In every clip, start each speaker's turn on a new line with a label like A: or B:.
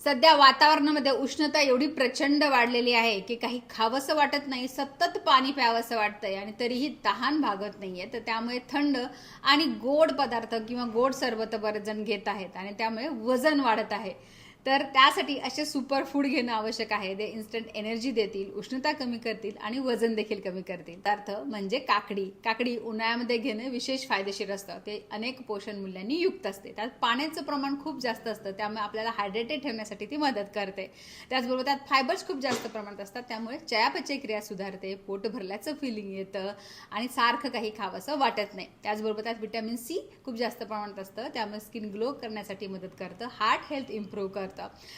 A: सध्या वातावरणामध्ये उष्णता एवढी प्रचंड वाढलेली आहे की काही खावंसं वाटत नाही, सतत पाणी प्यावंसं वाटतंय आणि तरीही तहान भागत नाहीये. तर त्यामुळे थंड आणि गोड पदार्थ किंवा गोड सरबत बरेच जण घेत आहेत आणि त्यामुळे वजन वाढत आहे. तर त्यासाठी असे सुपर फूड घेणं आवश्यक आहे. ते इन्स्टंट एनर्जी देतील, उष्णता कमी करतील आणि वजन देखील कमी करतील. पदार्थ म्हणजे काकडी. काकडी उन्हाळ्यामध्ये घेणं विशेष फायदेशीर असतं. ते अनेक पोषण मूल्यांनी युक्त असते. त्यात पाण्याचं प्रमाण खूप जास्त असतं, त्यामुळे आपल्याला हायड्रेटेड ठेवण्यासाठी ती मदत करते. त्याचबरोबर त्यात फायबर्स खूप जास्त प्रमाणात असतात, त्यामुळे चयापचय क्रिया सुधारते, पोट भरल्याचं फिलिंग येतं आणि सारखं काही खावंसं वाटत नाही. त्याचबरोबर त्यात व्हिटॅमिन सी खूप जास्त प्रमाणात असतं, त्यामुळे स्किन ग्लो करण्यासाठी मदत करतं, हार्ट हेल्थ इम्प्रूव्ह करतं.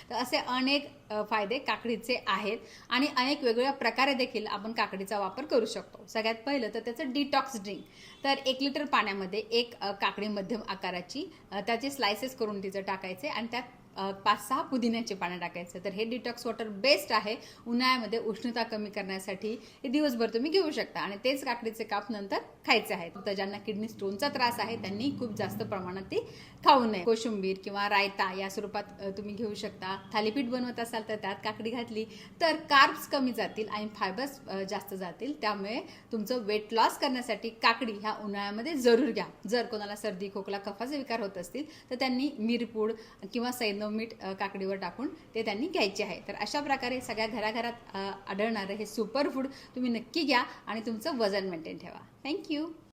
A: तर असे अनेक फायदे काकडीचे आहेत आणि अनेक वेगवेगळ्या प्रकारे देखील आपण काकडीचा वापर करू शकतो. सगळ्यात पहिलं तर त्याचं डिटॉक्स ड्रिंक. तर 1 लिटर पाण्यामध्ये एक काकडी मध्यम आकाराची त्याचे स्लायसेस करून तिचं टाकायचे आणि त्यात 5-6 पुदिन्याचे पानं टाकायचं. तर हे डिटॉक्स वॉटर बेस्ट आहे. उन्हाळ्यामध्ये उष्णता कमी करण्यासाठी हे दिवसभर तुम्ही घेऊ शकता आणि तेच काकडीचे काप नंतर खायचे आहेत. तर ज्यांना किडनी स्टोनचा त्रास आहे त्यांनी खूप जास्त प्रमाणात ती खाऊ नये. कोशिंबीर किंवा रायता या स्वरूपात तुम्ही घेऊ शकता. थालीपीठ बनवत असाल तर त्यात काकडी घातली तर कार्ब्स कमी जातील आणि फायबर्स जास्त जातील. त्यामुळे तुमचं वेट लॉस करण्यासाठी काकडी ह्या उन्हाळ्यामध्ये जरूर घ्या. जर कोणाला सर्दी, खोकला, कफाचे विकार होत असतील तर त्यांनी मिरपूड किंवा मीठ काकडीवर टाकून ते त्यांनी घ्यायचे आहे. तर अशा प्रकारे सगळ्या घराघरात आढळणारं हे सुपर फूड तुम्ही नक्की घ्या आणि तुमचं वजन मेंटेन ठेवा. थँक्यू.